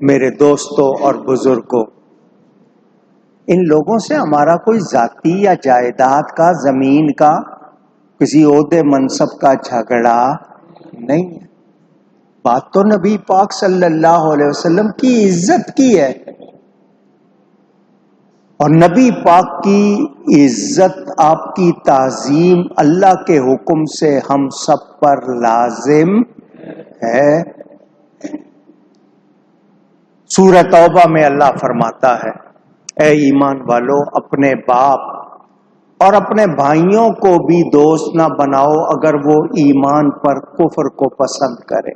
میرے دوستوں اور بزرگوں، ان لوگوں سے ہمارا کوئی ذاتی یا جائیداد کا، زمین کا، کسی عہدے منصب کا جھگڑا نہیں ہے۔ بات تو نبی پاک صلی اللہ علیہ وسلم کی عزت کی ہے، اور نبی پاک کی عزت، آپ کی تعظیم اللہ کے حکم سے ہم سب پر لازم ہے۔ سورہ توبہ میں اللہ فرماتا ہے، اے ایمان والو، اپنے باپ اور اپنے بھائیوں کو بھی دوست نہ بناؤ اگر وہ ایمان پر کفر کو پسند کرے۔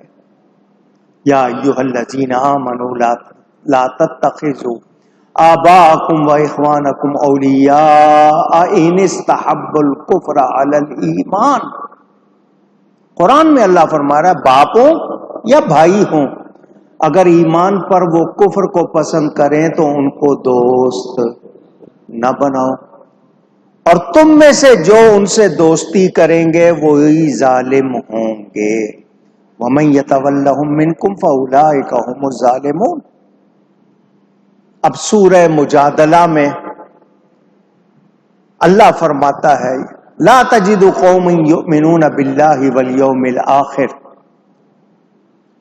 یا ایھا الذین آمنوا لا تتخذوا آباءکم واخوانکم اولیاء ان استحبوا الکفر علی الایمان۔ قرآن میں اللہ فرما رہا ہے، باپ ہوں یا بھائی ہوں، اگر ایمان پر وہ کفر کو پسند کریں تو ان کو دوست نہ بناؤ، اور تم میں سے جو ان سے دوستی کریں گے وہی ظالم ہوں گے۔ وَمَن يَتَوَلَّهُم مِّنكُمْ فَأُولَٰئِكَ هُمُ الظَّالِمُونَ۔ اب سورہ مجادلہ میں اللہ فرماتا ہے، لا تجد قوم یؤمنون باللہ والیوم الآخر،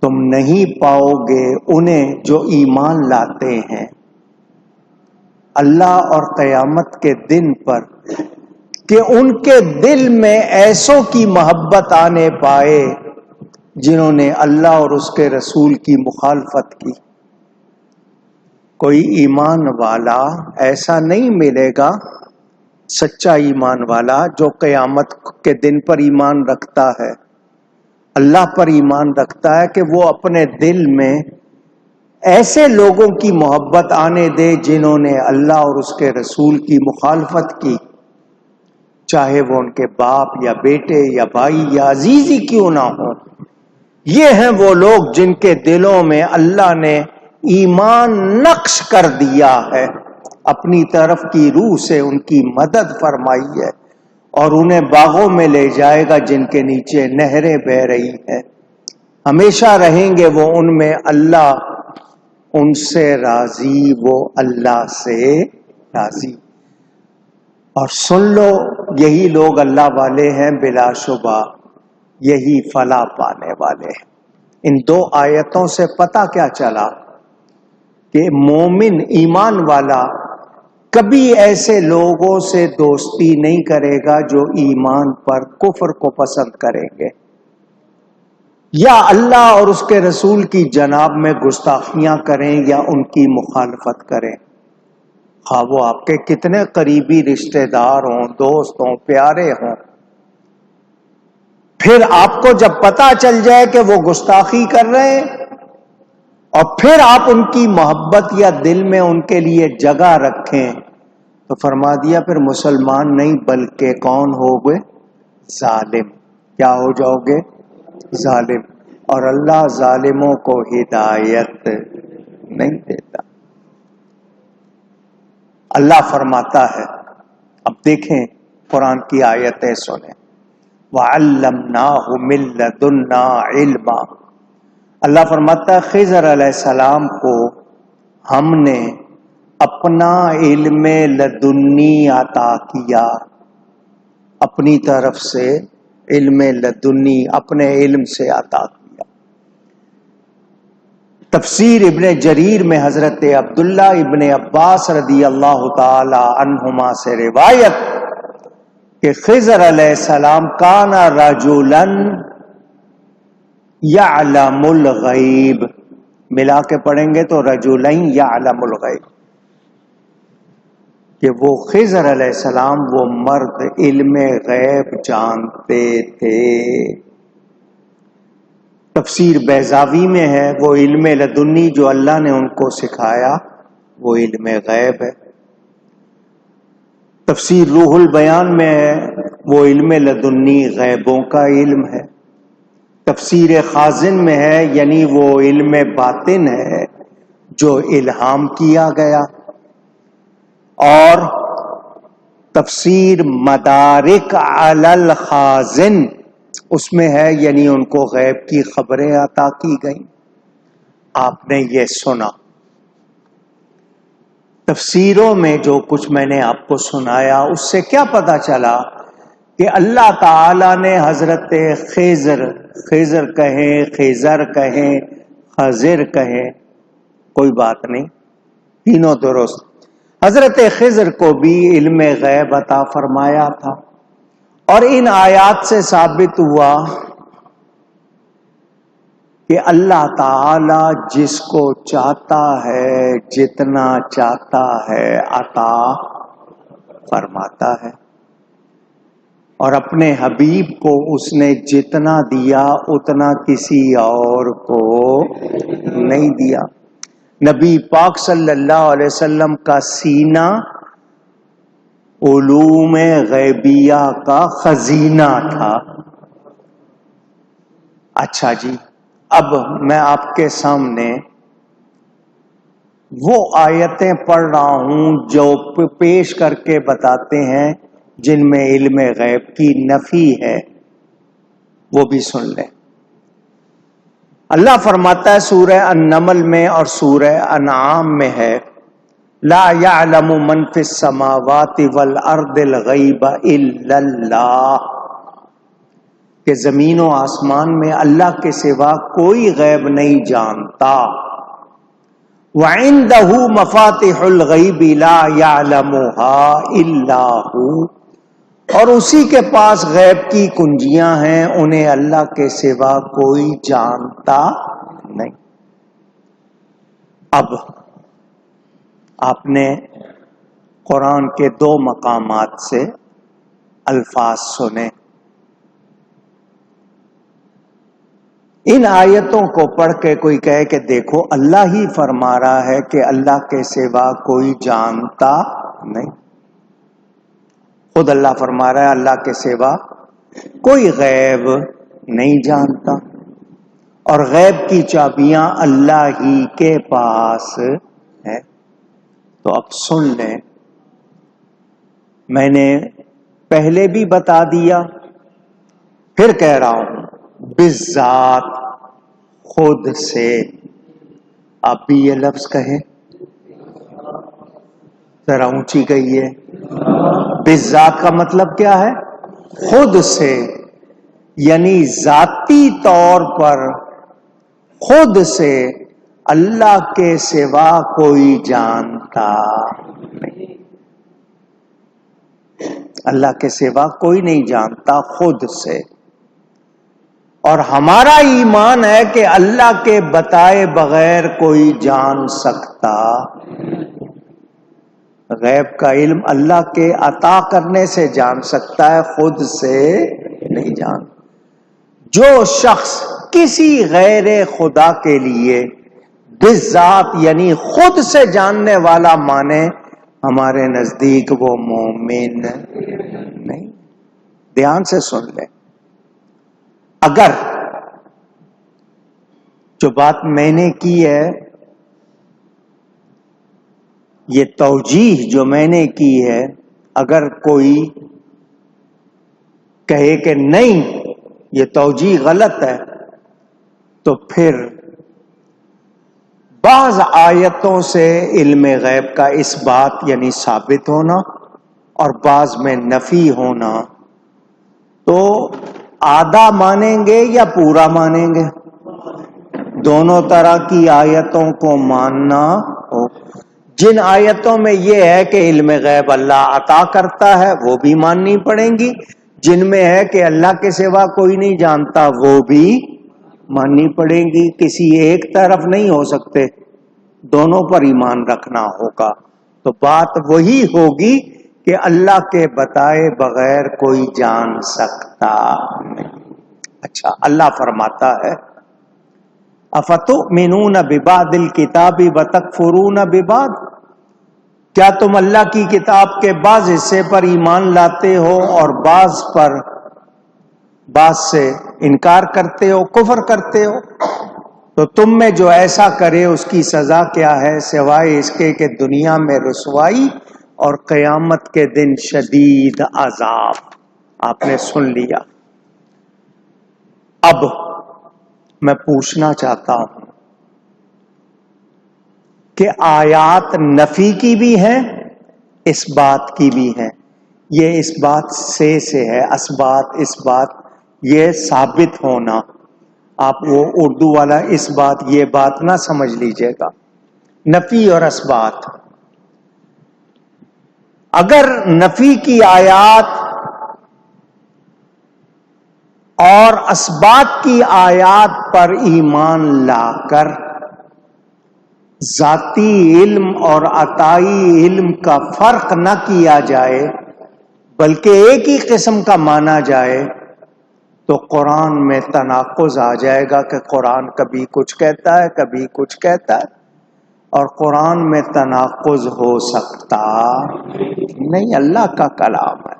تم نہیں پاؤ گے انہیں جو ایمان لاتے ہیں اللہ اور قیامت کے دن پر، کہ ان کے دل میں ایسوں کی محبت آنے پائے جنہوں نے اللہ اور اس کے رسول کی مخالفت کی۔ کوئی ایمان والا ایسا نہیں ملے گا، سچا ایمان والا جو قیامت کے دن پر ایمان رکھتا ہے، اللہ پر ایمان رکھتا ہے، کہ وہ اپنے دل میں ایسے لوگوں کی محبت آنے دے جنہوں نے اللہ اور اس کے رسول کی مخالفت کی، چاہے وہ ان کے باپ یا بیٹے یا بھائی یا عزیز ہی کیوں نہ ہو۔ یہ ہیں وہ لوگ جن کے دلوں میں اللہ نے ایمان نقش کر دیا ہے، اپنی طرف کی روح سے ان کی مدد فرمائی ہے، اور انہیں باغوں میں لے جائے گا جن کے نیچے نہریں بہہ رہی ہیں، ہمیشہ رہیں گے وہ ان میں، اللہ ان سے راضی، وہ اللہ سے راضی۔ اور سن لو، یہی لوگ اللہ والے ہیں، بلا شبہ یہی فلاح پانے والے ہیں۔ ان دو آیتوں سے پتہ کیا چلا کہ مومن، ایمان والا کبھی ایسے لوگوں سے دوستی نہیں کرے گا جو ایمان پر کفر کو پسند کریں گے یا اللہ اور اس کے رسول کی جناب میں گستاخیاں کریں یا ان کی مخالفت کریں، خواہ وہ آپ کے کتنے قریبی رشتہ دار ہوں، دوست ہوں، پیارے ہوں۔ پھر آپ کو جب پتہ چل جائے کہ وہ گستاخی کر رہے ہیں، اور پھر آپ ان کی محبت یا دل میں ان کے لیے جگہ رکھیں، تو فرما دیا پھر مسلمان نہیں بلکہ کون ہو گئے؟ ظالم۔ کیا ہو جاؤ گے؟ ظالم۔ اور اللہ ظالموں کو ہدایت نہیں دیتا۔ اللہ فرماتا ہے، اب دیکھیں قرآن کی آیتیں سنیں، وَعَلَّمْنَاهُ مِن لَّدُنَّا عِلْمًا۔ اللہ فرماتا ہے خضر علیہ السلام کو ہم نے اپنا علم لدنی عطا کیا، اپنی طرف سے علم لدنی، اپنے علم سے عطا کیا۔ تفسیر ابن جریر میں حضرت عبداللہ ابن عباس رضی اللہ تعالی عنہما سے روایت کہ خضر علیہ السلام کان رجلا یعلم الغیب، ملا کے پڑھیں گے تو رجلین یعلم الغیب، کہ وہ خضر علیہ السلام وہ مرد علم غیب جانتے تھے۔ تفسیر بیضاوی میں ہے وہ علم لدنی جو اللہ نے ان کو سکھایا وہ علم غیب ہے۔ تفسیر روح البیان میں ہے وہ علم لدنی غیبوں کا علم ہے۔ تفسیر خازن میں ہے یعنی وہ علم باطن ہے جو الہام کیا گیا۔ اور تفسیر مدارک علی الخازن اس میں ہے یعنی ان کو غیب کی خبریں عطا کی گئیں۔ آپ نے یہ سنا. تفسیروں میں جو کچھ میں نے آپ کو سنایا اس سے کیا پتا چلا کہ اللہ تعالی نے حضرت خضر کہیں، خضر کہیں، خضر کہیں، کوئی بات نہیں، تینوں درست. حضرت خضر کو بھی علم غیب عطا فرمایا تھا، اور ان آیات سے ثابت ہوا کہ اللہ تعالی جس کو چاہتا ہے جتنا چاہتا ہے عطا فرماتا ہے، اور اپنے حبیب کو اس نے جتنا دیا اتنا کسی اور کو نہیں دیا. نبی پاک صلی اللہ علیہ وسلم کا سینہ علوم غیبیہ کا خزینہ تھا. اچھا جی، اب میں آپ کے سامنے وہ آیتیں پڑھ رہا ہوں جو پیش کر کے بتاتے ہیں جن میں علم غیب کی نفی ہے، وہ بھی سن لیں. اللہ فرماتا ہے سورہ النمل میں اور سورہ انعام میں ہے، لا يعلم من فی السماوات والارض الغیب الا اللہ، کہ زمین و آسمان میں اللہ کے سوا کوئی غیب نہیں جانتا. وعنده مفاتح الغیب لا يعلمها الا هو، اور اسی کے پاس غیب کی کنجیاں ہیں، انہیں اللہ کے سوا کوئی جانتا نہیں. اب آپ نے قرآن کے دو مقامات سے الفاظ سنے. ان آیتوں کو پڑھ کے کوئی کہے کہ دیکھو اللہ ہی فرما رہا ہے کہ اللہ کے سوا کوئی جانتا نہیں. خود اللہ فرما رہا ہے اللہ کے سوا کوئی غیب نہیں جانتا، اور غیب کی چابیاں اللہ ہی کے پاس ہے. تو اب سن لیں، میں نے پہلے بھی بتا دیا، پھر کہہ رہا ہوں، بالذات، خود سے. آپ بھی یہ لفظ کہیں، ذرا اونچی کہیے. بالذات کا مطلب کیا ہے؟ خود سے، یعنی ذاتی طور پر خود سے اللہ کے سوا کوئی جانتا نہیں. اللہ کے سوا کوئی نہیں جانتا خود سے. اور ہمارا ایمان ہے کہ اللہ کے بتائے بغیر کوئی جان سکتا. غیب کا علم اللہ کے عطا کرنے سے جان سکتا ہے، خود سے نہیں جان. جو شخص کسی غیر خدا کے لیے بالذات یعنی خود سے جاننے والا مانے، ہمارے نزدیک وہ مومن نہیں. دھیان سے سن لیں. اگر جو بات میں نے کی ہے، یہ توجیح جو میں نے کی ہے، اگر کوئی کہے کہ نہیں یہ توجیح غلط ہے، تو پھر بعض آیتوں سے علم غیب کا اس بات یعنی ثابت ہونا اور بعض میں نفی ہونا، تو آدھا مانیں گے یا پورا مانیں گے؟ دونوں طرح کی آیتوں کو ماننا ہو. جن آیتوں میں یہ ہے کہ علم غیب اللہ عطا کرتا ہے وہ بھی ماننی پڑیں گی، جن میں ہے کہ اللہ کے سوا کوئی نہیں جانتا وہ بھی ماننی پڑیں گی. کسی ایک طرف نہیں ہو سکتے، دونوں پر ایمان رکھنا ہوگا. تو بات وہی ہوگی کہ اللہ کے بتائے بغیر کوئی جان سکتا نہیں. اچھا، اللہ فرماتا ہے افتؤمنون ببعض الکتاب وتکفرون ببعض، کیا تم اللہ کی کتاب کے بعض حصے پر ایمان لاتے ہو اور بعض سے انکار کرتے ہو، کفر کرتے ہو؟ تو تم میں جو ایسا کرے اس کی سزا کیا ہے سوائے اس کے کہ دنیا میں رسوائی اور قیامت کے دن شدید عذاب. آپ نے سن لیا. اب میں پوچھنا چاہتا ہوں کہ آیات نفی کی بھی ہیں، اس بات کی بھی ہیں. یہ اس بات سے ہے، اس بات یہ ثابت ہونا. آپ وہ اردو والا اس بات یہ بات نہ سمجھ لیجئے گا. نفی اور اثبات. اگر نفی کی آیات اور اثبات کی آیات پر ایمان لا کر ذاتی علم اور عطائی علم کا فرق نہ کیا جائے بلکہ ایک ہی قسم کا مانا جائے تو قرآن میں تناقض آ جائے گا کہ قرآن کبھی کچھ کہتا ہے کبھی کچھ کہتا ہے، اور قرآن میں تناقض ہو سکتا نہیں، اللہ کا کلام ہے.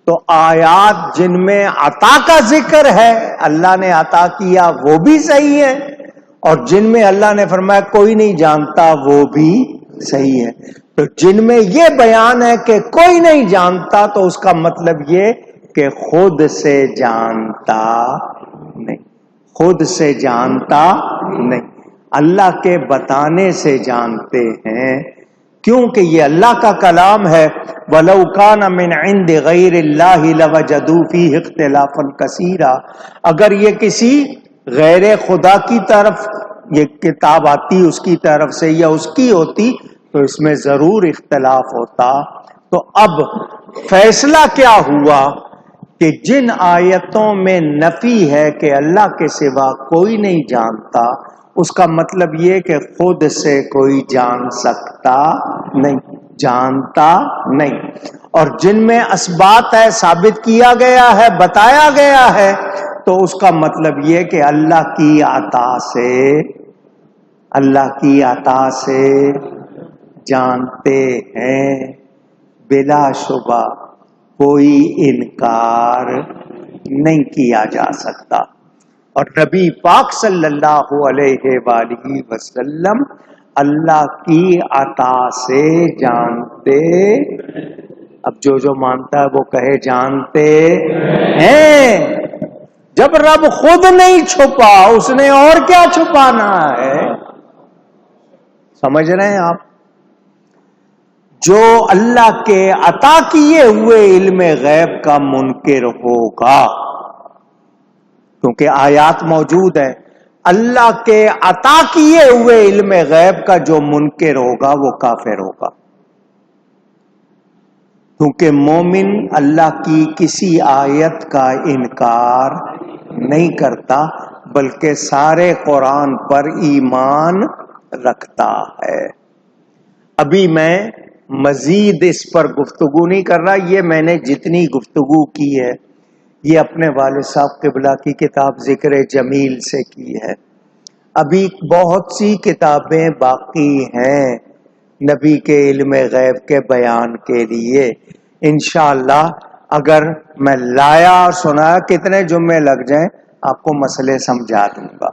تو آیات جن میں عطا کا ذکر ہے، اللہ نے عطا کیا، وہ بھی صحیح ہے، اور جن میں اللہ نے فرمایا کوئی نہیں جانتا وہ بھی صحیح ہے. تو جن میں یہ بیان ہے کہ کوئی نہیں جانتا تو اس کا مطلب یہ کہ خود سے جانتا نہیں، خود سے جانتا نہیں، اللہ کے بتانے سے جانتے ہیں، کیونکہ یہ اللہ کا کلام ہے. وَلَوْ كَانَ مِنْ عِنْدِ غَيْرِ اللَّهِ لَوَجَدُوا فِيهِ اخْتِلَافًا كَثِيرًا. اگر یہ کسی غیر خدا کی طرف یہ کتاب آتی اس کی طرف سے یا اس کی ہوتی تو اس میں ضرور اختلاف ہوتا. تو اب فیصلہ کیا ہوا کہ جن آیتوں میں نفی ہے کہ اللہ کے سوا کوئی نہیں جانتا، اس کا مطلب یہ کہ خود سے کوئی جان سکتا نہیں، جانتا نہیں. اور جن میں اثبات ہے، ثابت کیا گیا ہے، بتایا گیا ہے، تو اس کا مطلب یہ کہ اللہ کی عطا سے جانتے ہیں، بلا شبہ کوئی انکار نہیں کیا جا سکتا. اور نبی پاک صلی اللہ علیہ وآلہ وسلم اللہ کی عطا سے جانتے. اب جو مانتا ہے وہ کہے جانتے ہیں. جب رب خود نہیں چھپا اس نے اور کیا چھپانا ہے؟ سمجھ رہے ہیں آپ؟ جو اللہ کے عطا کیے ہوئے علم غیب کا منکر ہوگا، کیونکہ آیات موجود ہے، اللہ کے عطا کیے ہوئے علم غیب کا جو منکر ہوگا وہ کافر ہوگا. کیونکہ مومن اللہ کی کسی آیت کا انکار نہیں کرتا بلکہ سارے قرآن پر ایمان رکھتا ہے. ابھی میں مزید اس پر گفتگو نہیں کر رہا، یہ میں نے جتنی گفتگو کی ہے یہ اپنے والد صاحب قبلہ کی کتاب ذکر جمیل سے کی ہے. ابھی بہت سی کتابیں باقی ہیں نبی کے علم غیب کے بیان کے لیے. انشاءاللہ اگر میں لایا اور سنایا کتنے جمعے لگ جائیں آپ کو مسئلے سمجھا دوں گا.